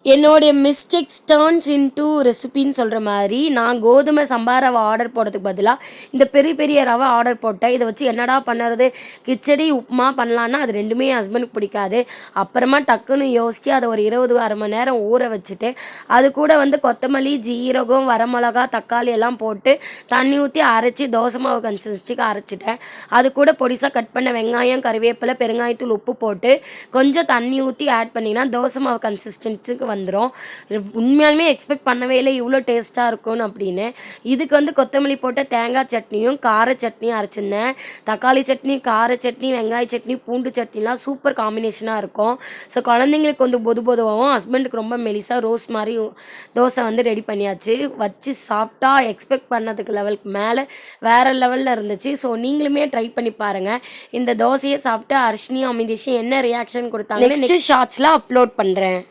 என்னோடைய mistakes turns into ரெசிபின்னு சொல்கிற மாதிரி நான் கோதுமை சம்பா ரவை ஆர்டர் போடுறதுக்கு பதிலாக இந்த பெரிய பெரிய ரவை ஆர்டர் போட்டேன். இதை வச்சு என்னடா பண்ணுறது, கிச்சடி உப்புமா பண்ணலான்னா அது ரெண்டுமே என் ஹஸ்பண்டுக்கு பிடிக்காது. அப்புறமா டக்குன்னு யோசித்து அதை ஒரு 20 மணி நேரம் ஊற வச்சுட்டு அது கூட கொத்தமல்லி, ஜீரகம், வரமிளகா, தக்காளி எல்லாம் போட்டு தண்ணி ஊற்றி அரைச்சி தோசை மாவு கன்சிஸ்டன்சிக்கு அரைச்சிட்டேன். அது கூட பொடிசாக கட் பண்ண வெங்காயம், கறிவேப்பிலை, பெருங்காயத்தூள், உப்பு போட்டு கொஞ்சம் தண்ணி ஊற்றி ஆட் பண்ணிங்கன்னா தோசை மாவு கன்சிஸ்டன்சிக்கு வந்துடும். உண்மையாலுமே எக்ஸ்பெக்ட் பண்ணவே இல்லை இவ்வளோ டேஸ்ட்டாக இருக்கும்னு அப்படின்னு. இதுக்கு கொத்தமல்லி போட்ட தேங்காய் சட்னியும் கார சட்னியும் அரைச்சிருந்தேன். தக்காளி சட்னி, கார சட்னி, வெங்காய சட்னி, பூண்டு சட்னிலாம் சூப்பர் காம்பினேஷனாக இருக்கும். ஸோ குழந்தைங்களுக்கு பொது பொதுவாகவும் ஹஸ்பண்டுக்கு ரொம்ப மெலிசாக ரோஸ்ட் மாதிரி தோசை ரெடி பண்ணியாச்சு. வச்சு சாப்பிட்டா எக்ஸ்பெக்ட் பண்ணதுக்கு லெவலுக்கு மேலே வேறு லெவலில் இருந்துச்சு. ஸோ நீங்களுமே ட்ரை பண்ணி பாருங்கள். இந்த தோசையை சாப்பிட்டு அர்ஷினியும் அமிதேஷும் என்ன ரியாக்ஷன் கொடுத்தாங்க நெக்ஸ்ட் ஷார்ட்ஸில் அப்லோட் பண்ணுறேன்.